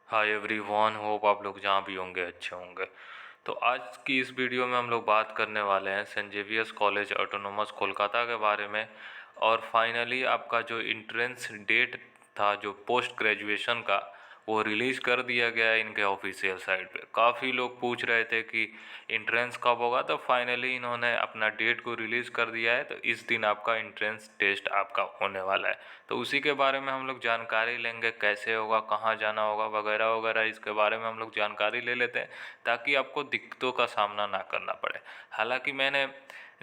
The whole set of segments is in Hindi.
हाय एवरीवन, होप आप लोग जहाँ भी होंगे अच्छे होंगे। तो आज की इस वीडियो में हम लोग बात करने वाले हैं saint Xavier's college autonomous Kolkata के बारे में। और फाइनली आपका जो इंट्रेंस डेट था जो पोस्ट ग्रेजुएशन का, वो रिलीज़ कर दिया गया है इनके ऑफिशियल साइट पे। काफ़ी लोग पूछ रहे थे कि इंट्रेंस कब होगा, तो फाइनली इन्होंने अपना डेट को रिलीज़ कर दिया है। तो इस दिन आपका इंट्रेंस टेस्ट आपका होने वाला है। तो उसी के बारे में हम लोग जानकारी लेंगे, कैसे होगा, कहाँ जाना होगा, वगैरह वगैरह। इसके बारे में हम लोग जानकारी ले लेते हैं ताकि आपको दिक्कतों का सामना ना करना पड़े। हालांकि मैंने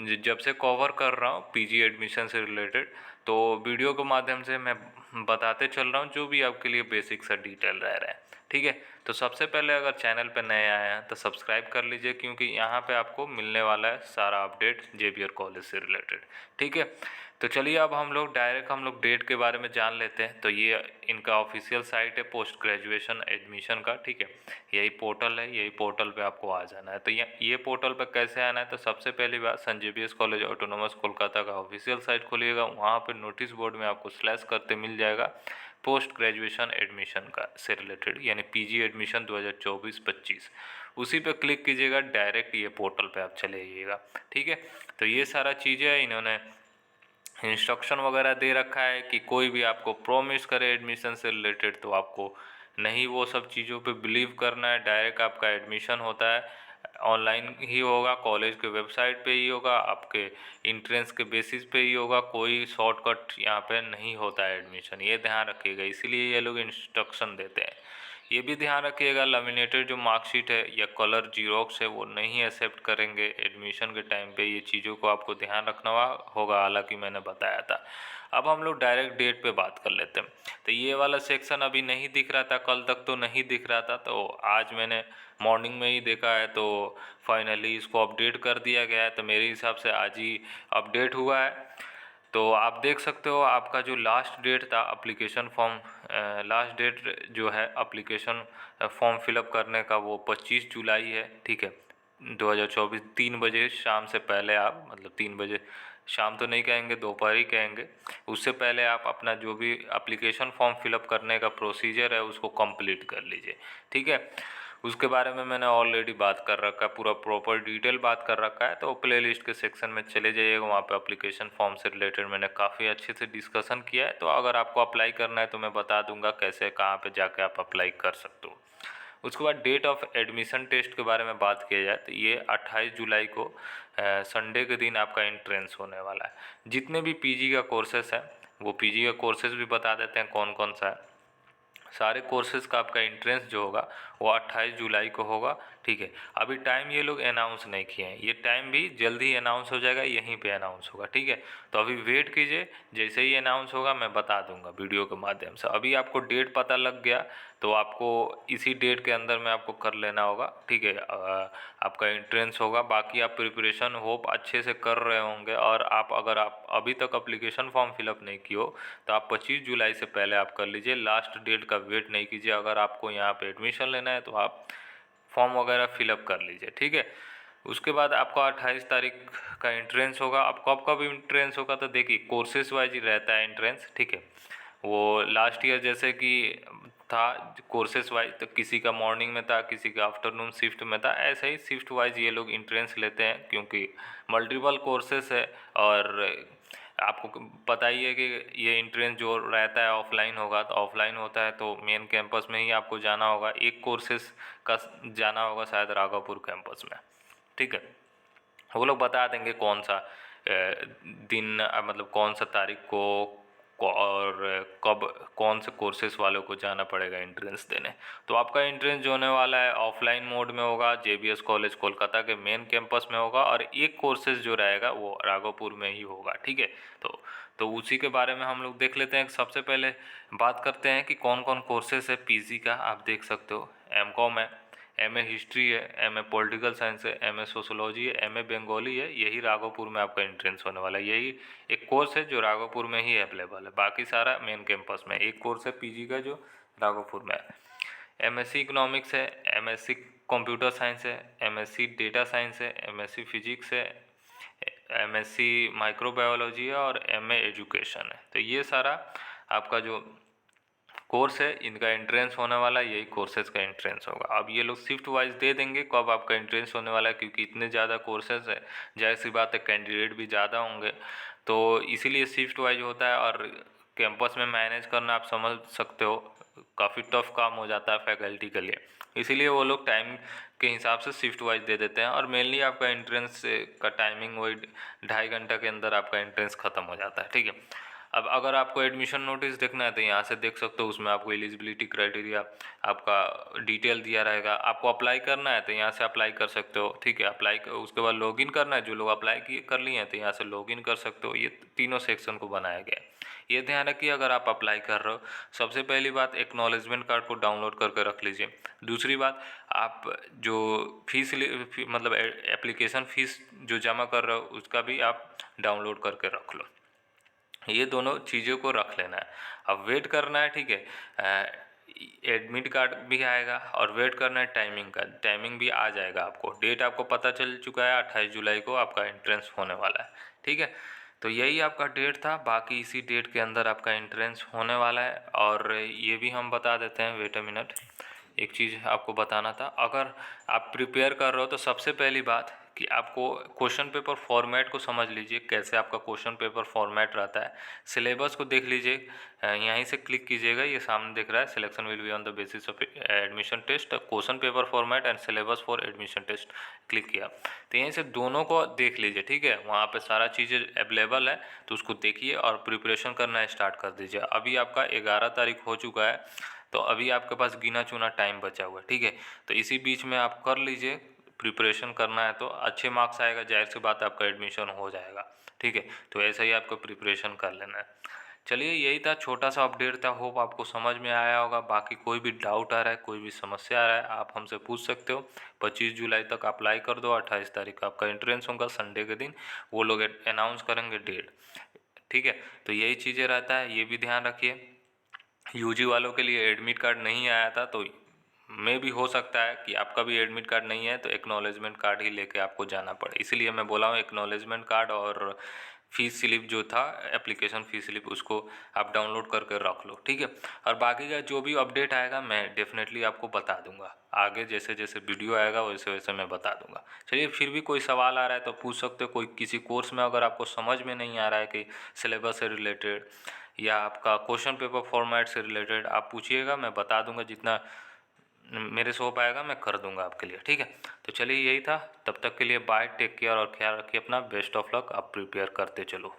जब से कवर कर रहा हूँ पीजी एडमिशन से रिलेटेड, तो वीडियो के माध्यम से मैं बताते चल रहा हूँ जो भी आपके लिए बेसिक सा डिटेल रह रहा है। ठीक है, तो सबसे पहले अगर चैनल पर नए आए हैं तो सब्सक्राइब कर लीजिए, क्योंकि यहाँ पे आपको मिलने वाला है सारा अपडेट जेवियर कॉलेज से रिलेटेड। ठीक है, तो चलिए अब हम लोग डायरेक्ट डेट के बारे में जान लेते हैं। तो ये इनका ऑफिशियल साइट है पोस्ट ग्रेजुएशन एडमिशन का। ठीक है, यही पोर्टल है, यही पोर्टल पे आपको आ जाना है। तो ये पोर्टल पे कैसे आना है, तो सबसे पहली बात saint Xavier's college autonomous Kolkata का ऑफिशियल साइट खोलिएगा। वहाँ पर नोटिस बोर्ड में आपको स्लैश करते मिल जाएगा पोस्ट ग्रेजुएशन एडमिशन का से रिलेटेड, यानी पीजी एडमिशन 2024-25। उसी पे क्लिक कीजिएगा, डायरेक्ट ये पोर्टल पे आप चले जाइएगा। ठीक है, तो ये सारा चीज़ें इन्होंने इंस्ट्रक्शन वगैरह दे रखा है कि कोई भी आपको प्रॉमिस करे एडमिशन से रिलेटेड तो आपको नहीं वो सब चीज़ों पे बिलीव करना है। डायरेक्ट आपका एडमिशन होता है, ऑनलाइन ही होगा, कॉलेज के वेबसाइट पे ही होगा, आपके इंट्रेंस के बेसिस पे ही होगा। कोई शॉर्टकट यहाँ पे नहीं होता है एडमिशन, ये ध्यान रखिएगा। इसीलिए ये लोग इंस्ट्रक्शन देते हैं। ये भी ध्यान रखिएगा, लेमिनेटेड जो मार्कशीट है या कलर जीरोक्स है वो नहीं एक्सेप्ट करेंगे एडमिशन के टाइम पे। ये चीज़ों को आपको ध्यान रखना होगा, हालांकि मैंने बताया था। अब हम लोग डायरेक्ट डेट पे बात कर लेते हैं। तो ये वाला सेक्शन अभी नहीं दिख रहा था, कल तक तो नहीं दिख रहा था, तो आज मैंने मॉर्निंग में ही देखा है, तो फाइनली इसको अपडेट कर दिया गया है। तो मेरे हिसाब से आज ही अपडेट हुआ है। तो आप देख सकते हो आपका जो लास्ट डेट था एप्लीकेशन फॉर्म, लास्ट डेट जो है एप्लीकेशन फॉर्म फिलअप करने का, वो 25 जुलाई है। ठीक है, 2024 3 बजे शाम से पहले आप, मतलब 3 बजे शाम तो नहीं कहेंगे, दोपहर ही कहेंगे, उससे पहले आप अपना जो भी एप्लीकेशन फॉर्म फिलअप करने का प्रोसीजर है उसको कंप्लीट कर लीजिए। ठीक है, उसके बारे में मैंने ऑलरेडी बात कर रखा है, पूरा प्रॉपर डिटेल बात कर रखा है। तो प्ले लिस्ट के सेक्शन में चले जाइएगा, वहाँ पे एप्लीकेशन फॉर्म से रिलेटेड मैंने काफ़ी अच्छे से डिस्कशन किया है। तो अगर आपको अप्लाई करना है तो मैं बता दूंगा कैसे, कहाँ पे जाके आप अप्लाई कर सकते हो। उसके बाद डेट ऑफ एडमिशन टेस्ट के बारे में बात किया जाए तो ये 28 जुलाई को संडे के दिन आपका एंट्रेंस होने वाला है। जितने भी पीजी का कोर्सेस है, वो पीजी का कोर्सेस भी बता देते हैं कौन कौन सा है। सारे कोर्सेज़ का आपका एंट्रेंस जो होगा वो 28 जुलाई को होगा। ठीक है, अभी टाइम ये लोग अनाउंस नहीं किए हैं, ये टाइम भी जल्दी ही अनाउंस हो जाएगा, यहीं पे अनाउंस होगा। ठीक है, तो अभी वेट कीजिए, जैसे ही अनाउंस होगा मैं बता दूंगा वीडियो के माध्यम से। अभी आपको डेट पता लग गया तो आपको इसी डेट के अंदर में आपको कर लेना होगा। ठीक है, आपका एंट्रेंस होगा। बाकी आप प्रिपरेशन होप अच्छे से कर रहे होंगे, और अगर आप अभी तक अप्लीकेशन फॉर्म फिलअप नहीं किए हो तो आप 25 जुलाई से पहले आप कर लीजिए। लास्ट डेट का वेट नहीं कीजिए। अगर आपको यहाँ पे एडमिशन लेना है तो आप फॉर्म वगैरह फिलअप कर लीजिए। ठीक है, उसके बाद आपका 28 तारीख का एंट्रेंस होगा। अब कब कब एंट्रेंस होगा, तो देखिए कोर्सेज वाइज ही रहता है एंट्रेंस। ठीक है, वो लास्ट ईयर जैसे कि था कोर्सेज वाइज, तो किसी का मॉर्निंग में था, किसी का आफ्टरनून शिफ्ट में था, ऐसे ही शिफ्ट वाइज ये लोग एंट्रेंस लेते हैं, क्योंकि मल्टीपल कोर्सेस है। और आपको पता ही है कि ये एंट्रेंस जो रहता है ऑफलाइन होगा, तो ऑफलाइन होता है तो मेन कैंपस में ही आपको जाना होगा। एक कोर्सेज का जाना होगा शायद राघवपुर कैंपस में। ठीक है, वो लोग बता देंगे कौन सा दिन, मतलब कौन सा तारीख और कब कौन से कोर्सेज वालों को जाना पड़ेगा एंट्रेंस देने। तो आपका एंट्रेंस जो होने वाला है ऑफलाइन मोड में होगा, जेबीएस कॉलेज कोलकाता के मेन कैंपस में होगा, और एक कोर्सेज जो रहेगा वो राघोपुर में ही होगा। ठीक है, तो उसी के बारे में हम लोग देख लेते हैं। सबसे पहले बात करते हैं कि कौन कौन कोर्सेज है पीजी का। आप देख सकते हो एमकॉम है, एमए हिस्ट्री है, एमए पॉलिटिकल साइंस है, एमए सोशोलॉजी है, एमए बंगाली है। यही राघोपुर में आपका एंट्रेंस होने वाला है। यही एक कोर्स है जो राघोपुर में ही अवेलेबल है, बाकी सारा मेन कैंपस में। एक कोर्स है पीजी का जो राघोपुर में है। एमएससी इकोनॉमिक्स है, एमएससी कंप्यूटर साइंस है, एमएससी डेटा साइंस है, एमएससी फिजिक्स है, एमएससी माइक्रोबायोलॉजी है, और एमए एजुकेशन है। तो ये सारा आपका जो कोर्स है, इनका एंट्रेंस होने वाला है, यही कोर्सेज़ का एंट्रेंस होगा। अब ये लोग शिफ्ट वाइज दे देंगे कब आपका एंट्रेंस होने वाला है, क्योंकि इतने ज़्यादा कोर्सेज़ है, जाहिर सी बात है कैंडिडेट भी ज़्यादा होंगे, तो इसीलिए शिफ्ट वाइज होता है। और कैंपस में मैनेज करना आप समझ सकते हो काफ़ी टफ काम हो जाता है फैकल्टी के लिए, इसीलिए वो लोग टाइम के हिसाब से शिफ्ट वाइज दे देते हैं। और मेनली आपका एंट्रेंस का टाइमिंग वही 2.5 घंटा के अंदर आपका एंट्रेंस ख़त्म हो जाता है, ठीक है। अब अगर आपको एडमिशन नोटिस देखना है तो यहाँ से देख सकते हो, उसमें आपको एलिजिबिलिटी क्राइटेरिया आपका डिटेल दिया रहेगा। आपको अप्लाई करना है तो यहाँ से अप्लाई कर सकते हो, ठीक है। उसके बाद लॉगिन करना है, जो लोग अप्लाई कर लिए हैं तो यहाँ से लॉगिन कर सकते हो। ये तीनों सेक्शन को बनाया गया है। ये ध्यान रखिए, अगर आप अप्लाई कर रहे हो, सबसे पहली बात एक्नॉलेजमेंट कार्ड को डाउनलोड करके रख लीजिए। दूसरी बात, आप जो मतलब एप्लीकेशन फ़ीस जो जमा कर रहे हो उसका भी आप डाउनलोड करके रख लो। ये दोनों चीज़ों को रख लेना है। अब वेट करना है, ठीक है। एडमिट कार्ड भी आएगा और वेट करना है टाइमिंग का। टाइमिंग भी आ जाएगा, आपको डेट आपको पता चल चुका है, 28 जुलाई को आपका एंट्रेंस होने वाला है, ठीक है। तो यही आपका डेट था, बाकी इसी डेट के अंदर आपका एंट्रेंस होने वाला है। और ये भी हम बता देते हैं, वेट अ मिनट, एक चीज़ आपको बताना था। अगर आप प्रिपेयर कर रहे हो तो सबसे पहली बात कि आपको क्वेश्चन पेपर फॉर्मेट को समझ लीजिए, कैसे आपका क्वेश्चन पेपर फॉर्मेट रहता है। सिलेबस को देख लीजिए, यहीं से क्लिक कीजिएगा, ये सामने दिख रहा है, selection will be on the basis of admission test, question paper format and syllabus for admission test, click किया तो यहीं से दोनों को देख लीजिए, ठीक है। वहाँ पे सारा चीज़ें अवेलेबल है, तो उसको देखिए और प्रिपरेशन करना स्टार्ट कर दीजिए। अभी आपका 11 तारीख हो चुका है, तो अभी आपके पास गिना चुना टाइम बचा हुआ है, ठीक है। तो इसी बीच में आप कर लीजिए, प्रिपरेशन करना है तो अच्छे मार्क्स आएगा, जाहिर सी बात है आपका एडमिशन हो जाएगा, ठीक है। तो ऐसा ही आपको प्रिपरेशन कर लेना है। चलिए, यही था, छोटा सा अपडेट था, होप आपको समझ में आया होगा। बाकी कोई भी डाउट आ रहा है, कोई भी समस्या आ रहा है, आप हमसे पूछ सकते हो। 25 जुलाई तक अप्लाई कर दो, 28 तारीख का आपका एंट्रेंस होगा, संडे के दिन वो लोग अनाउंस करेंगे डेट, ठीक है। तो यही चीज़ें रहता है, ये भी ध्यान रखिए। यूजी वालों के लिए एडमिट कार्ड नहीं आया था, तो में भी हो सकता है कि आपका भी एडमिट कार्ड नहीं है, तो एक्नॉलेजमेंट कार्ड ही लेके आपको जाना पड़े। इसलिए मैं बोला हूँ, एक्नॉलेजमेंट कार्ड और फीस स्लिप जो था, एप्लीकेशन फीस स्लिप, उसको आप डाउनलोड करके रख लो, ठीक है। और बाकी का जो भी अपडेट आएगा मैं डेफिनेटली आपको बता दूंगा, आगे जैसे जैसे वीडियो आएगा वैसे वैसे मैं बता दूंगा। चलिए, फिर भी कोई सवाल आ रहा है तो पूछ सकते हो। कोई किसी कोर्स में अगर आपको समझ में नहीं आ रहा है कि सिलेबस से रिलेटेड या आपका क्वेश्चन पेपर फॉर्मेट से रिलेटेड, आप पूछिएगा, मैं बता दूंगा, जितना मेरे से हो पाएगा मैं कर दूंगा आपके लिए, ठीक है। तो चलिए, यही था, तब तक के लिए बाय, टेक केयर और ख्याल रखिए अपना, बेस्ट ऑफ लक, आप प्रिपेयर करते चलो।